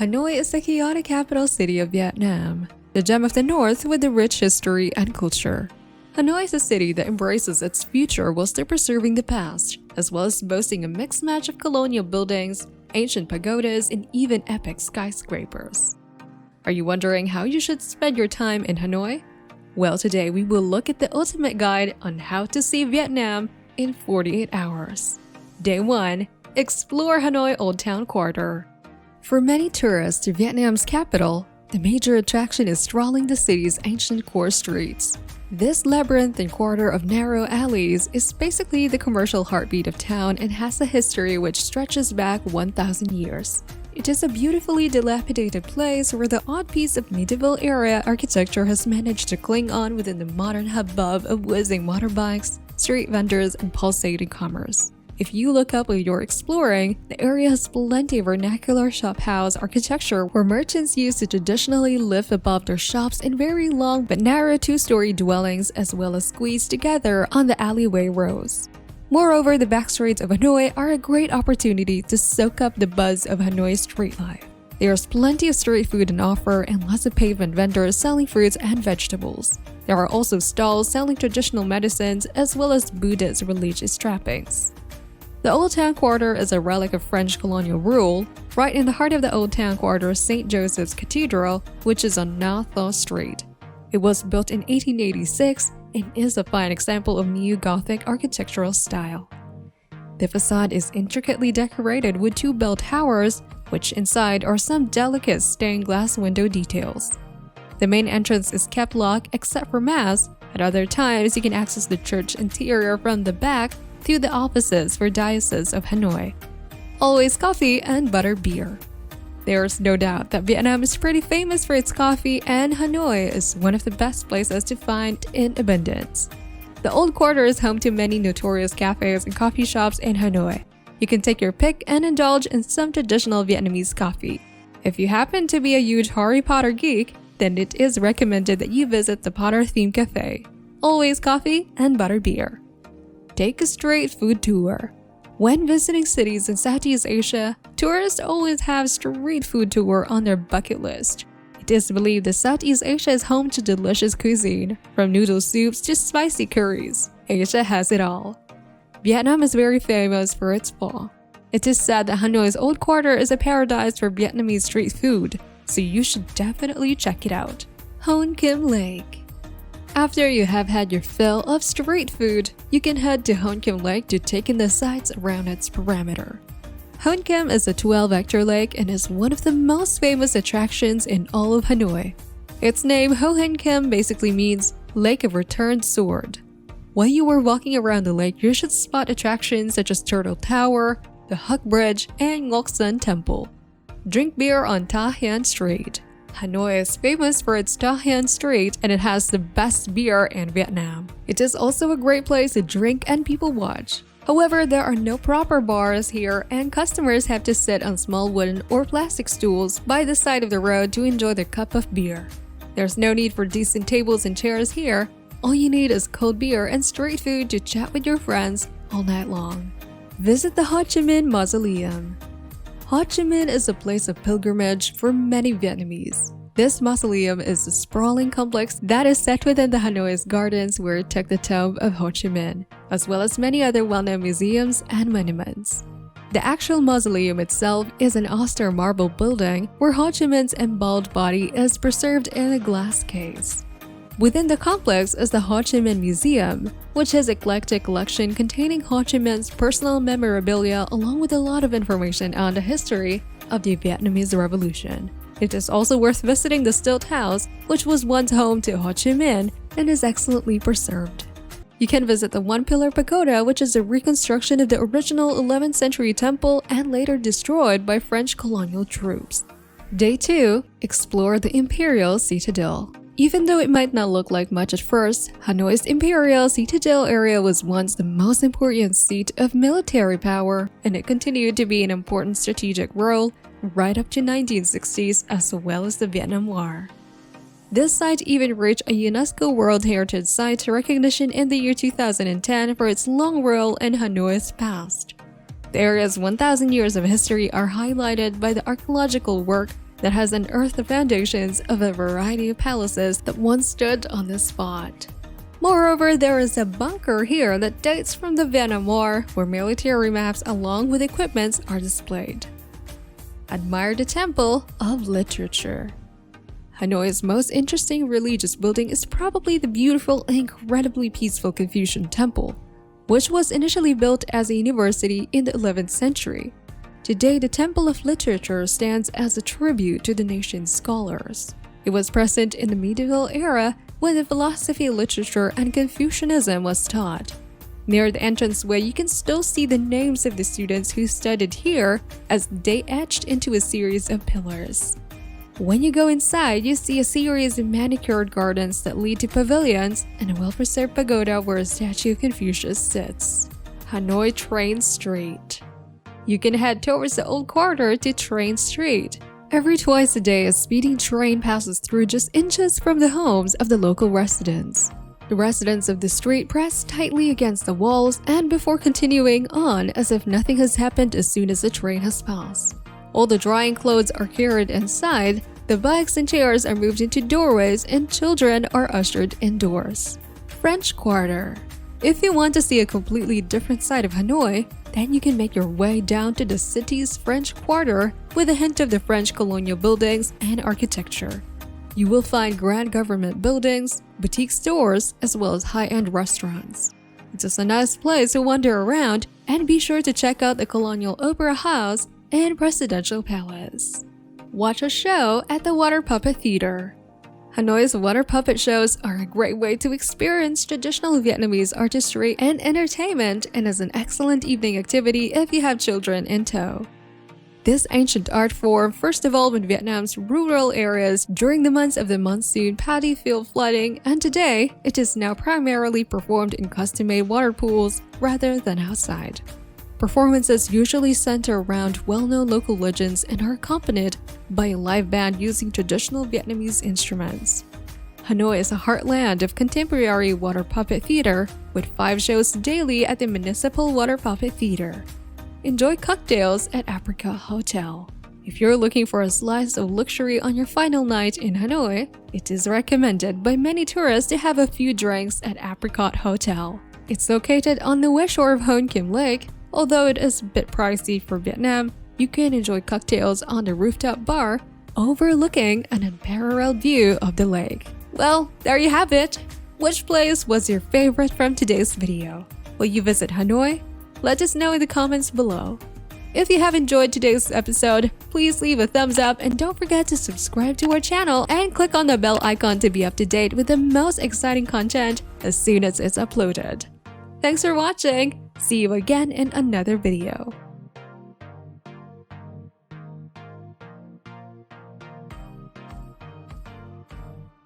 Hanoi is the chaotic capital city of Vietnam, the gem of the north with a rich history and culture. Hanoi is a city that embraces its future while still preserving the past, as well as boasting a mixed match of colonial buildings, ancient pagodas, and even epic skyscrapers. Are you wondering how you should spend your time in Hanoi? Well, today we will look at the ultimate guide on how to see Vietnam in 48 hours. Day 1. Explore Hanoi Old Town Quarter. For many tourists to Vietnam's capital, the major attraction is strolling the city's ancient core streets. This labyrinthine quarter of narrow alleys is basically the commercial heartbeat of town and has a history which stretches back 1,000 years. It is a beautifully dilapidated place where the odd piece of medieval-era architecture has managed to cling on within the modern hubbub of whizzing motorbikes, street vendors, and pulsating commerce. If you look up while you're exploring, the area has plenty of vernacular shophouse architecture where merchants used to traditionally live above their shops in very long but narrow two-story dwellings as well as squeezed together on the alleyway rows. Moreover, the back streets of Hanoi are a great opportunity to soak up the buzz of Hanoi street life. There's plenty of street food on offer and lots of pavement vendors selling fruits and vegetables. There are also stalls selling traditional medicines as well as Buddhist religious trappings. The Old Town Quarter is a relic of French colonial rule. Right in the heart of the Old Town Quarter is St. Joseph's Cathedral, which is on Nassau Street. It was built in 1886 and is a fine example of New Gothic architectural style. The facade is intricately decorated with two bell towers, which inside are some delicate stained glass window details. The main entrance is kept locked except for Mass. At other times, you can access the church interior from the back through the offices for Diocese of Hanoi. Always coffee and butter beer. There's no doubt that Vietnam is pretty famous for its coffee, and Hanoi is one of the best places to find in abundance. The Old Quarter is home to many notorious cafes and coffee shops in Hanoi. You can take your pick and indulge in some traditional Vietnamese coffee. If you happen to be a huge Harry Potter geek, then it is recommended that you visit the Potter-themed cafe. Always coffee and butter beer. Take a street food tour. When visiting cities in Southeast Asia, tourists always have street food tour on their bucket list. It is believed that Southeast Asia is home to delicious cuisine, from noodle soups to spicy curries. Asia has it all. Vietnam is very famous for its pho. It is said that Hanoi's Old Quarter is a paradise for Vietnamese street food, so you should definitely check it out. Hon Kim Lake. After you have had your fill of street food, you can head to Hon Kim Lake to take in the sights around its perimeter. Hon Kim is a 12-hectare lake and is one of the most famous attractions in all of Hanoi. Its name, Ho Hon Kim, basically means Lake of Returned Sword. While you are walking around the lake, you should spot attractions such as Turtle Tower, the Huc Bridge, and Ngoc Sun Temple. Drink beer on Ta Hien Street. Hanoi is famous for its Ta Hien Street, and it has the best beer in Vietnam. It is also a great place to drink and people watch. However, there are no proper bars here, and customers have to sit on small wooden or plastic stools by the side of the road to enjoy their cup of beer. There's no need for decent tables and chairs here. All you need is cold beer and street food to chat with your friends all night long. Visit the Ho Chi Minh Mausoleum. Ho Chi Minh is a place of pilgrimage for many Vietnamese. This mausoleum is a sprawling complex that is set within the Hanoi's gardens where it took the tomb of Ho Chi Minh, as well as many other well-known museums and monuments. The actual mausoleum itself is an austere marble building where Ho Chi Minh's emballed body is preserved in a glass case. Within the complex is the Ho Chi Minh Museum, which has an eclectic collection containing Ho Chi Minh's personal memorabilia along with a lot of information on the history of the Vietnamese Revolution. It is also worth visiting the Stilt House, which was once home to Ho Chi Minh and is excellently preserved. You can visit the One Pillar Pagoda, which is a reconstruction of the original 11th century temple and later destroyed by French colonial troops. Day 2. Explore the Imperial Citadel. Even though it might not look like much at first, Hanoi's Imperial Citadel area was once the most important seat of military power, and it continued to be an important strategic role right up to 1960s as well as the Vietnam War. This site even reached a UNESCO World Heritage Site recognition in the year 2010 for its long role in Hanoi's past. The area's 1,000 years of history are highlighted by the archaeological work that has unearthed the foundations of a variety of palaces that once stood on this spot. Moreover, there is a bunker here that dates from the Vietnam War, where military maps along with equipments are displayed. Admire the Temple of Literature. Hanoi's most interesting religious building is probably the beautiful and incredibly peaceful Confucian Temple, which was initially built as a university in the 11th century. Today, the Temple of Literature stands as a tribute to the nation's scholars. It was present in the medieval era when the philosophy, literature, and Confucianism was taught. Near the entranceway, you can still see the names of the students who studied here as they etched into a series of pillars. When you go inside, you see a series of manicured gardens that lead to pavilions and a well-preserved pagoda where a statue of Confucius sits. Hanoi Train Street. You can head towards the old quarter to Train Street. Every twice a day, a speeding train passes through just inches from the homes of the local residents. The residents of the street press tightly against the walls and before continuing on as if nothing has happened as soon as the train has passed. All the drying clothes are carried inside, the bikes and chairs are moved into doorways, and children are ushered indoors. French Quarter. If you want to see a completely different side of Hanoi, then you can make your way down to the city's French Quarter with a hint of the French colonial buildings and architecture. You will find grand government buildings, boutique stores, as well as high-end restaurants. It's just a nice place to wander around, and be sure to check out the Colonial Opera House and Presidential Palace. Watch a show at the Water Puppet Theater. Hanoi's water puppet shows are a great way to experience traditional Vietnamese artistry and entertainment, and is an excellent evening activity if you have children in tow. This ancient art form first evolved in Vietnam's rural areas during the months of the monsoon paddy field flooding, and today it is now primarily performed in custom-made water pools rather than outside. Performances usually center around well-known local legends and are accompanied by a live band using traditional Vietnamese instruments. Hanoi is a heartland of contemporary water puppet theater, with 5 shows daily at the Municipal Water Puppet Theater. Enjoy cocktails at Apricot Hotel. If you're looking for a slice of luxury on your final night in Hanoi, it is recommended by many tourists to have a few drinks at Apricot Hotel. It's located on the west shore of Hon Kim Lake. Although it is a bit pricey for Vietnam, you can enjoy cocktails on the rooftop bar overlooking an unparalleled view of the lake. Well, there you have it! Which place was your favorite from today's video? Will you visit Hanoi? Let us know in the comments below. If you have enjoyed today's episode, please leave a thumbs up and don't forget to subscribe to our channel and click on the bell icon to be up to date with the most exciting content as soon as it's uploaded. Thanks for watching! See you again in another video.